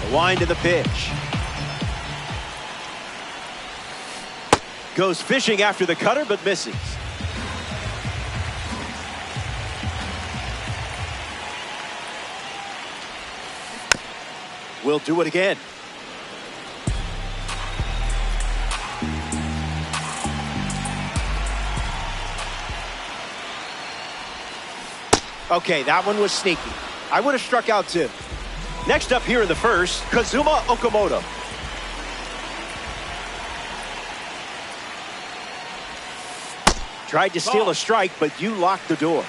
The wind of the pitch. Goes fishing after the cutter, but misses. We'll do it again. Okay, that one was sneaky. I would have struck out too. Next up here in the first, Kazuma Okamoto. Tried to steal a strike, but you locked the door.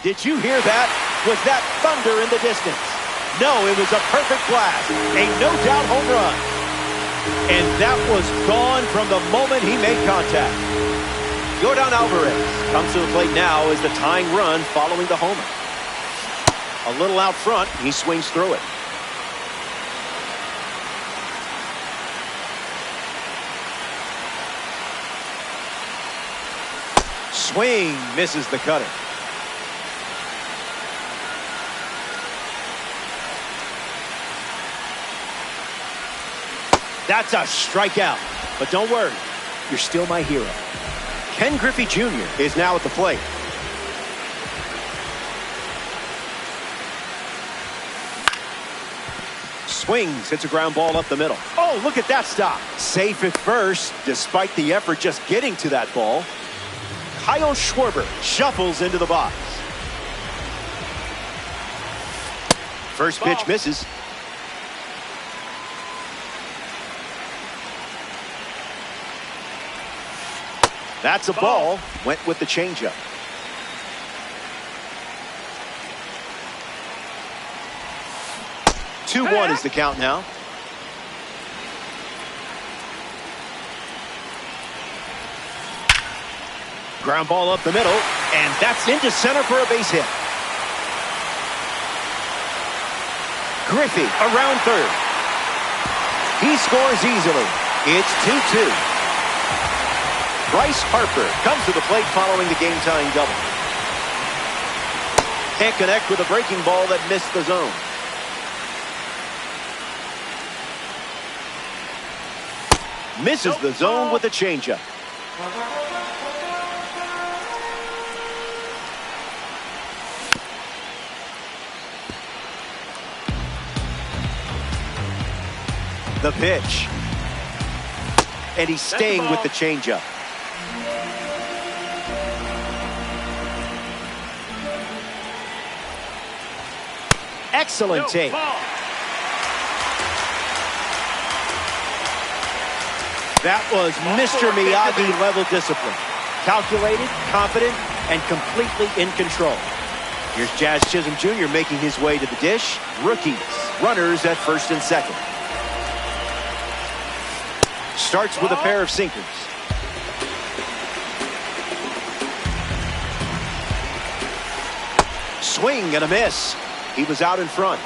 Did you hear that? Was that thunder in the distance? No, it was a perfect blast. A no-doubt home run. And that was gone from the moment he made contact. Yordan Alvarez comes to the plate now as the tying run following the homer. A little out front, he swings through it. Swing, misses the cutter. That's a strikeout. But don't worry, you're still my hero. Ken Griffey Jr. is now at the plate. Swings, hits a ground ball up the middle. Oh, look at that stop. Safe at first, despite the effort just getting to that ball. Kyle Schwarber shuffles into the box. First pitch misses. That's a ball. Went with the changeup. Two 2-1 is the count now. Ground ball up the middle, and that's into center for a base hit. Griffey around third. He scores easily. It's 2-2. Bryce Harper comes to the plate following the game-tying double. Can't connect with a breaking ball that missed the zone. Misses the zone with a changeup. The pitch. And he's staying with the changeup. Excellent take. That was Mr. Miyagi level discipline. Calculated, confident, and completely in control. Here's Jazz Chisholm Jr. making his way to the dish. Rookies, runners at first and second. Starts with a pair of sinkers. Swing and a miss. He was out in front.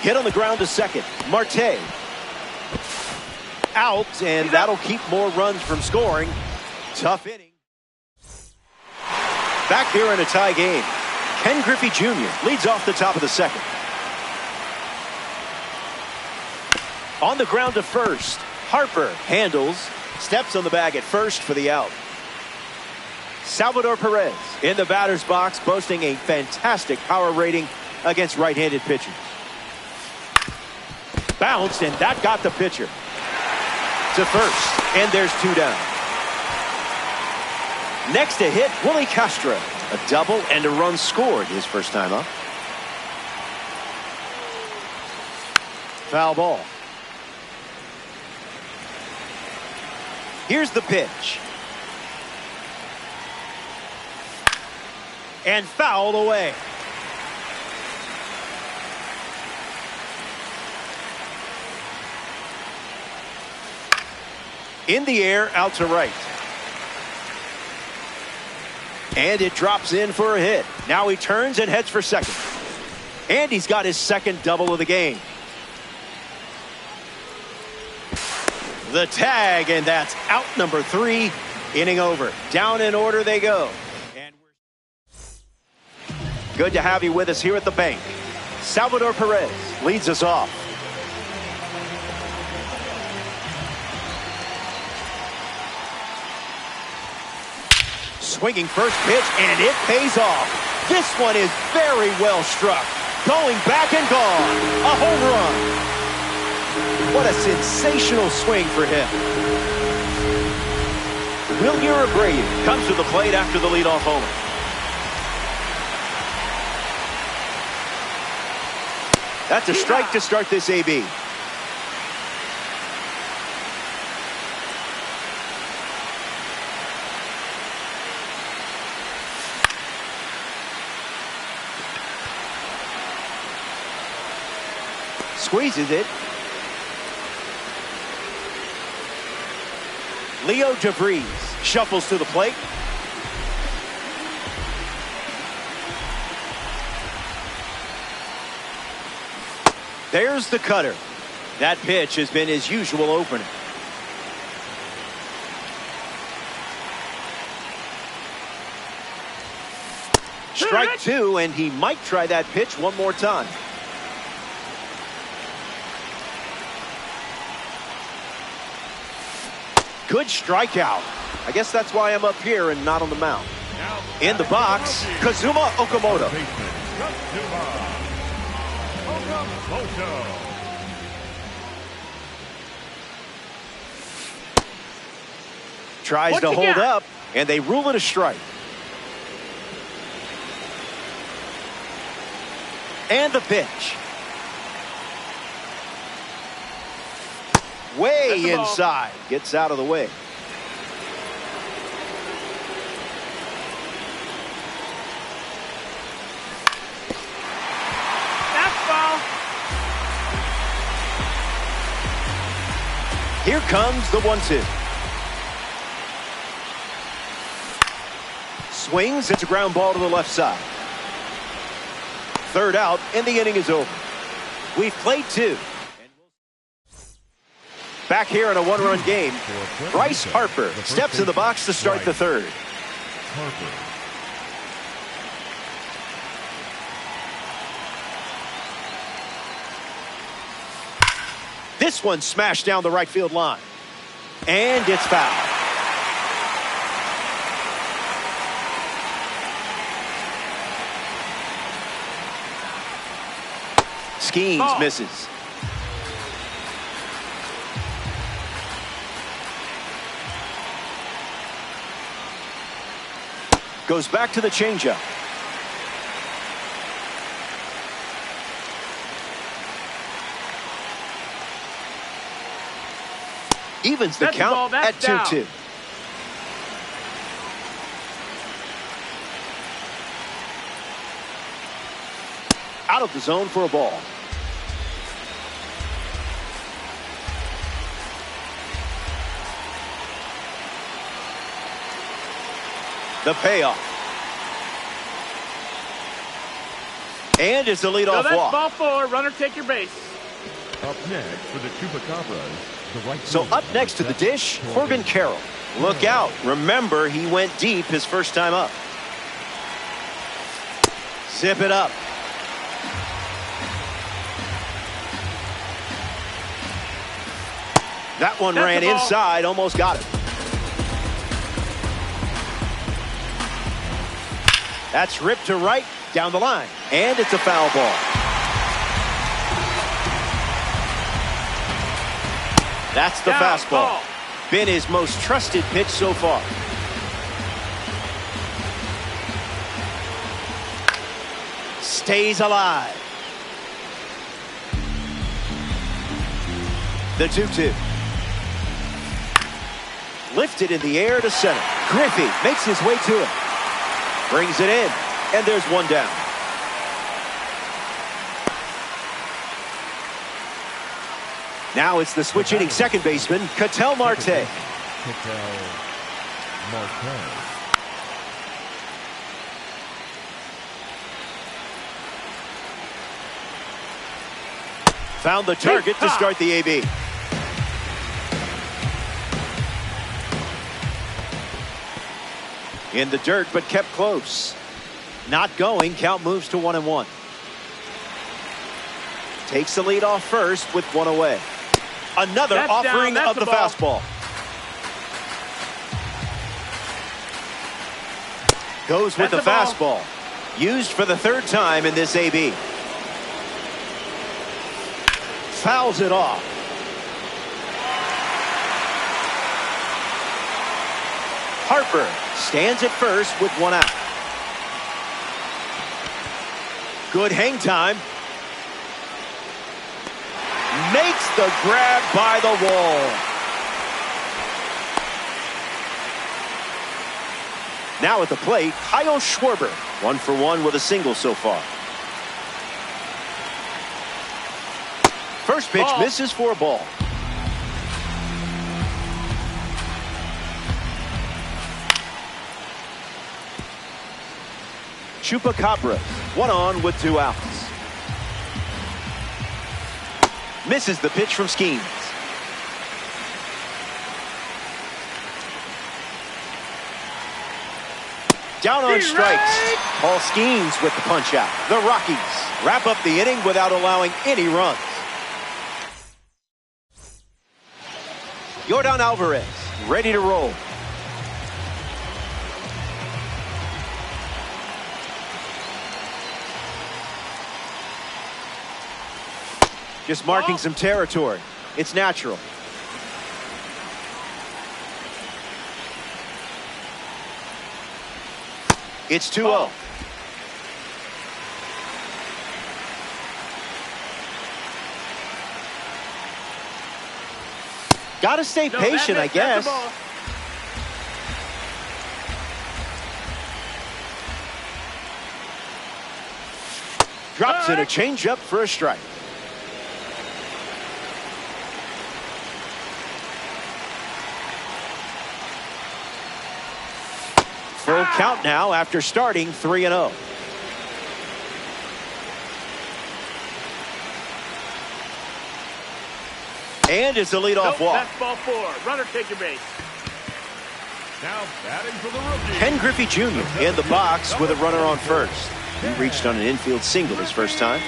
Hit on the ground to second. Marte. Out, and that'll keep more runs from scoring. Tough inning. Back here in a tie game. Ken Griffey Jr. leads off the top of the second. On the ground to first. Harper handles. Steps on the bag at first for the out. Salvador Perez in the batter's box, boasting a fantastic power rating against right-handed pitchers. Bounced, and that got the pitcher to first, and there's two down. Next to hit, Willie Castro. A double and a run scored his first time up. Foul ball. Here's the pitch. And fouled away. In the air, out to right. And it drops in for a hit. Now he turns and heads for second. And he's got his second double of the game. The tag, and that's out number 3. Inning over. Down in order they go. And good to have you with us here at the bank. Salvador Perez leads us off. Swinging first pitch, and it pays off. This one is very well struck. Going back and gone. A home run. What a sensational swing for him. Wilyer Abreu comes to the plate after the leadoff homer. That's a strike to start this AB. Squeezes it. Leo DeVries shuffles to the plate. There's the cutter. That pitch has been his usual opener. Strike 2, and he might try that pitch one more time. Good strikeout. I guess that's why I'm up here and not on the mound. In the box, Kazuma Okamoto. Tries to hold up, and they rule it a strike. And the pitch. Way inside. Gets out of the way. That's foul. Here comes the 1-2. Swings. It's a ground ball to the left side. Third out, and the inning is over. We've played 2. Back here in a one-run game, Bryce Harper steps in the box to start the third. This one smashed down the right field line. And it's foul. Skeens misses. Goes back to the changeup. Evens the count at 2-2. Out of the zone for a ball. The payoff. And it's the leadoff walk. Ball 4. Runner, take your base. Up next for the Chupacabras, the right. So up next to the dish, Corbin Carroll. Look out. Remember, he went deep his first time up. Zip it up. That one ran inside, almost got it. That's ripped to right, down the line. And it's a foul ball. That's the fastball. Been his most trusted pitch so far. Stays alive. The 2-2. Lifted in the air to center. Griffey makes his way to it. Brings it in, and there's one down. Now it's the switch-hitting second baseman, Ketel Marte. Found the target to start the AB. In the dirt, but kept close. Not going. Count moves to 1-1. Takes the lead off first with one away. Another That's offering down. of the That's fastball. Goes with the That's a fastball. Used for the third time in this AB. Fouls it off. Harper stands at first with one out. Good hang time. Makes the grab by the wall. Now at the plate, Kyle Schwarber. 1 for 1 with a single so far. First pitch misses for a ball. Chupacabra, 1 on with 2 outs. Misses the pitch from Skeens. Down on strikes. Paul Skeens with the punch out. The Rockies wrap up the inning without allowing any runs. Yordan Alvarez ready to roll. Just marking some territory. It's natural. It's 2-0. Gotta stay patient, I guess. Drops in a changeup for a strike. Full count now after starting 3-0. And it's a leadoff walk. That's ball 4. Runner, take your base. Now batting for the rookie. Ken Griffey Jr. in the box with a runner on first. He reached on an infield single his first time.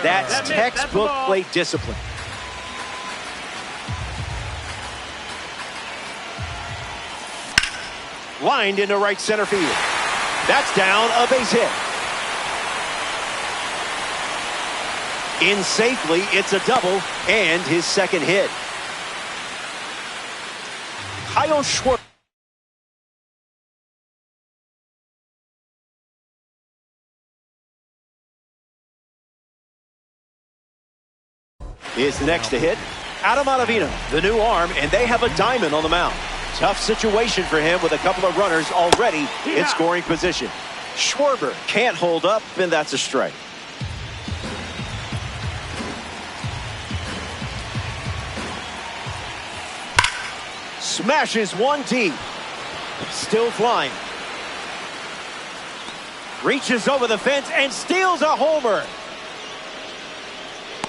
That's textbook plate discipline. Lined into right center field. That's down, a base hit. In safely, it's a double and his second hit. Kyle Schwarber is the next to hit. Adam Ottavino, the new arm, and they have a diamond on the mound. Tough situation for him with a couple of runners already in scoring position. Schwarber can't hold up, and that's a strike. Smashes one deep. Still flying. Reaches over the fence and steals a homer.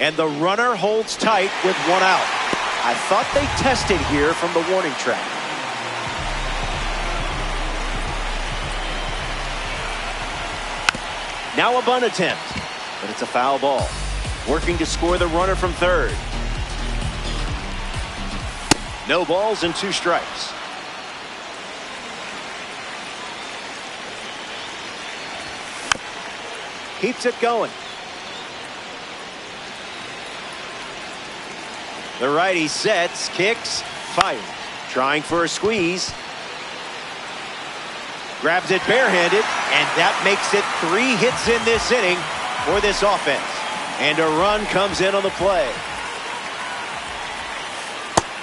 And the runner holds tight with one out. I thought they tested here from the warning track. Now a bunt attempt, but it's a foul ball. Working to score the runner from third. No balls and 2 strikes. Keeps it going. The righty sets, kicks, fires. Trying for a squeeze. Grabs it barehanded, and that makes it 3 hits in this inning for this offense. And a run comes in on the play.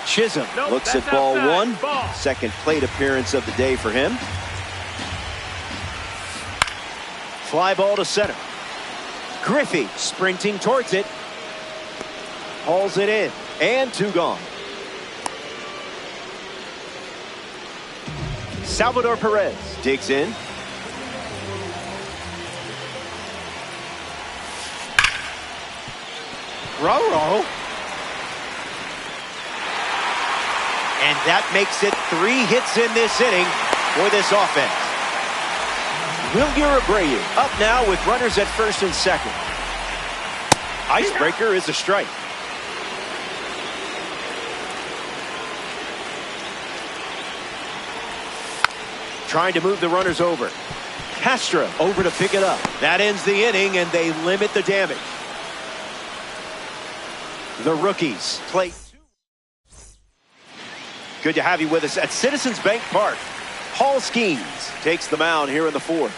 Chisholm looks at ball 1. Second plate appearance of the day for him. Fly ball to center. Griffey sprinting towards it. Hauls it in. And 2 gone. Salvador Perez digs in. Roro. And that makes it 3 hits in this inning for this offense. Wilyer Abreu up now with runners at first and second. Icebreaker is a strike. Trying to move the runners over. Castro over to pick it up. That ends the inning, and they limit the damage. The rookies play. Good to have you with us at Citizens Bank Park. Paul Skeens takes the mound here in the fourth.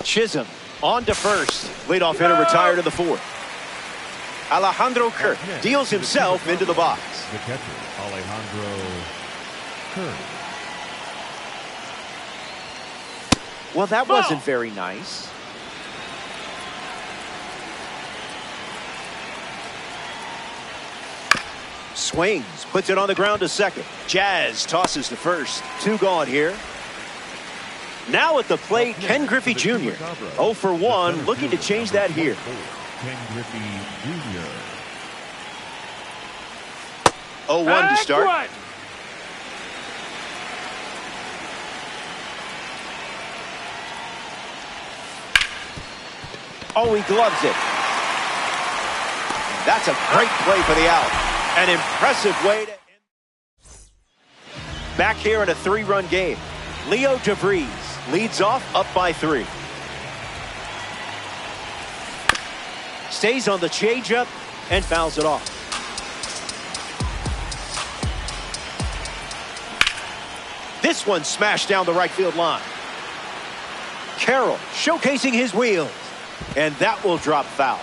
Chisholm on to first. Leadoff hitter retired in the fourth. Alejandro Kirk deals himself into the box. The catcher, Alejandro Kirk. Well, that wasn't very nice. Swings, puts it on the ground to second. Jazz tosses to first. 2 gone here. Now at the plate, Ken Griffey Jr. 0 for 1, looking to change that here. Ken Griffey Jr. 0-1 to start. Run. Oh, he gloves it. That's a great play for the out. An impressive way to end. Back here in a 3-run game. Leo DeVries leads off up by 3. Stays on the changeup and fouls it off. This one smashed down the right field line. Carroll showcasing his wheels, and that will drop foul.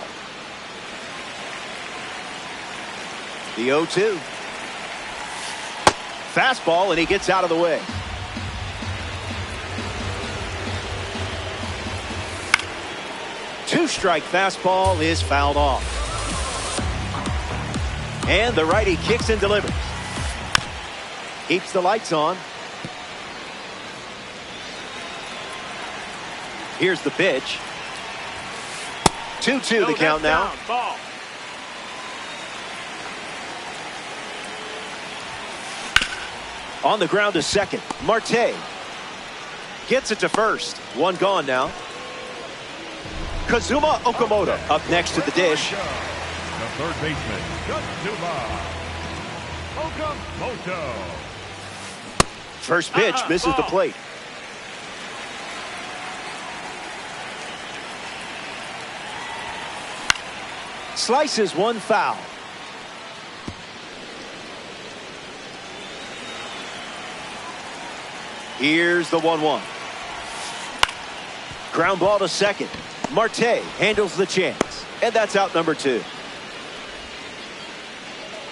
The 0-2. Fastball, and he gets out of the way. Two-strike fastball is fouled off. And the righty kicks and delivers. Keeps the lights on. Here's the pitch. 2-2 the count now. Ball. On the ground to second. Marte gets it to first. 1 gone now. Kazuma Okamoto up next to the dish. The third baseman, Kazuma Okamoto. First pitch misses the plate. Slices one foul. Here's the 1-1. Ground ball to second. Marte handles the chance. And that's out number 2.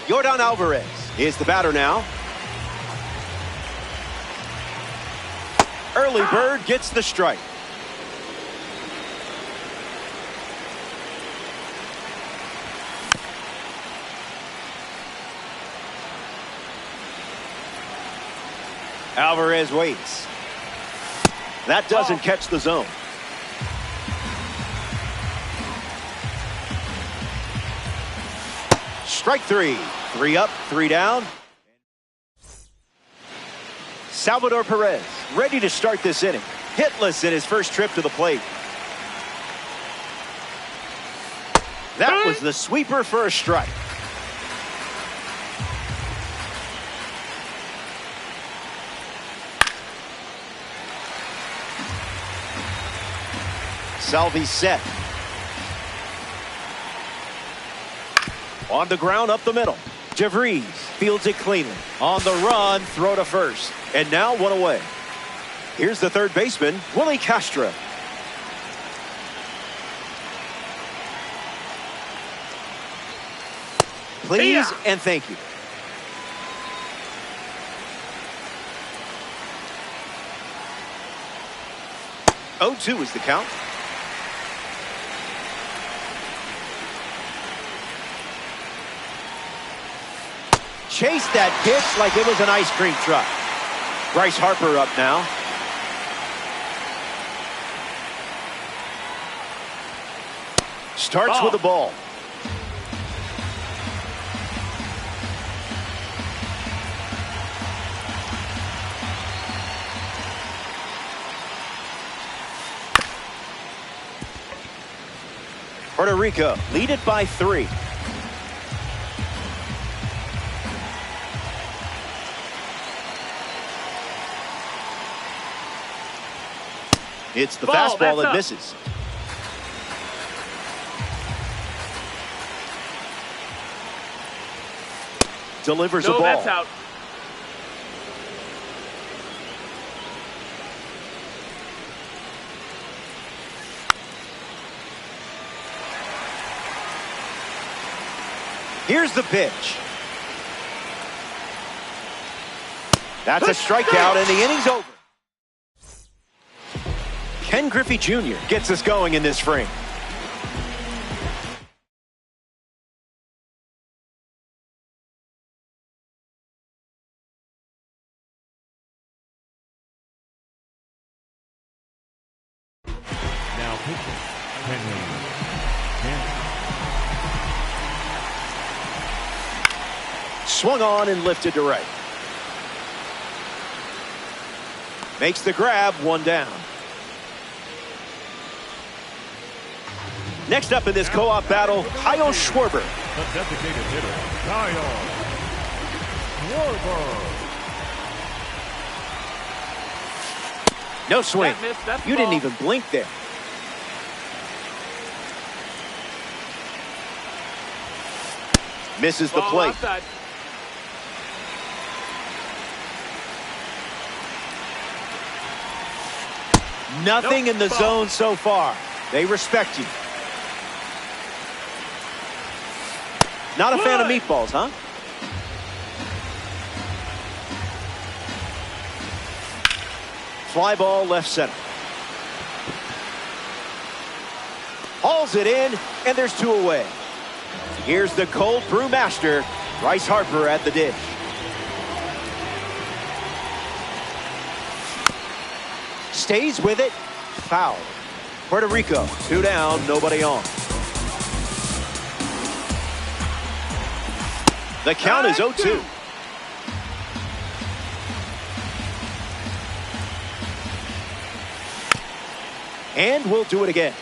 Yordan Alvarez is the batter now. Early bird gets the strike. Alvarez waits. That doesn't catch the zone. Strike 3. 3 up, 3 down. Salvador Perez ready to start this inning. Hitless in his first trip to the plate. That was the sweeper for a strike. Salvi set. On the ground up the middle. DeVries fields it cleanly. On the run, throw to first. And now 1 away. Here's the third baseman, Willie Castro. Please and thank you. Oh, 2 is the count. Chased that pitch like it was an ice cream truck. Bryce Harper up now. Starts with a ball. Puerto Rico lead it by 3. It's the Ball, fastball that up. misses. Delivers a No, ball. that's out. Here's the pitch. That's a strikeout, and the inning's over. Ken Griffey Jr. gets us going in this frame. Now pitching. Henry. Swung on and lifted to right. Makes the grab, 1 down. Next up in this co-op battle, Kyle Schwarber. The designated hitter, Kyle Schwarber. No swing. That missed, that's You didn't ball. even blink there. Misses the Ball plate. outside. Nothing Nope, in the ball. zone so far. They respect you. Not a fan of Good. meatballs, huh? Fly ball left center. Hauls it in, and there's 2 away. Here's the cold brew master, Bryce Harper at the dish. Stays with it. Foul. Puerto Rico, 2 down, nobody on. The count is 0-2. And we'll do it again.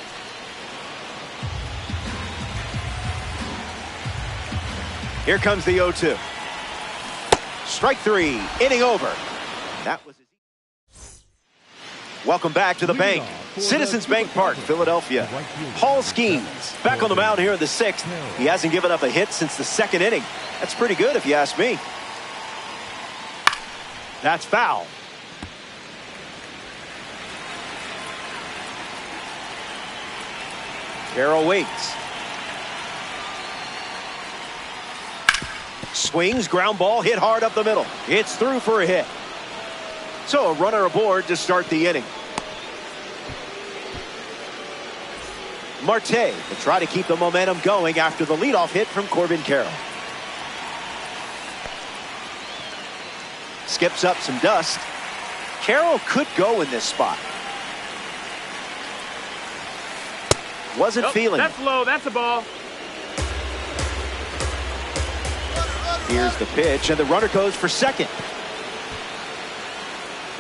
Here comes the 0-2. Strike 3, inning over. That was his... Welcome back to the bank. Citizens Bank Park, Philadelphia. Paul Skeens back on the mound here in the 6th. He hasn't given up a hit since the 2nd inning. That's pretty good if you ask me. That's foul. Carroll waits. Swings, ground ball, hit hard up the middle. It's through for a hit. So a runner aboard to start the inning. Marte will try to keep the momentum going after the leadoff hit from Corbin Carroll. Skips up some dust. Carroll could go in this spot. Wasn't feeling it. That's low. That's a ball. Here's the pitch, and the runner goes for second.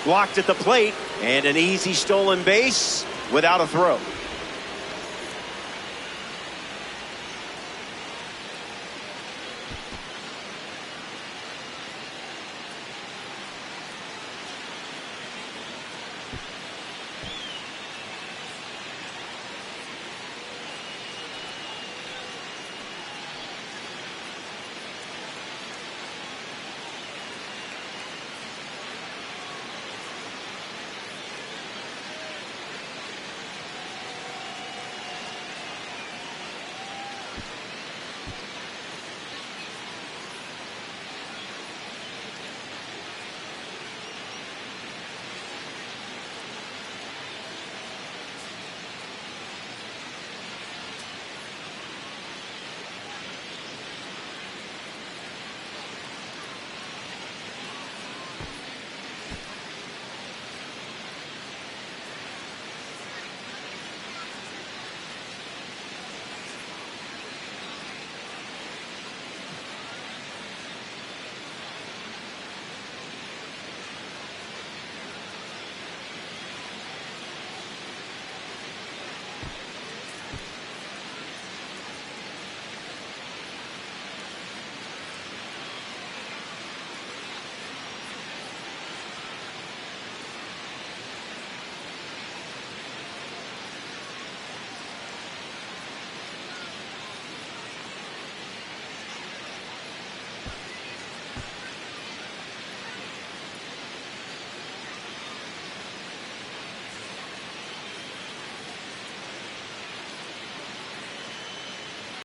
Blocked at the plate, and an easy stolen base without a throw.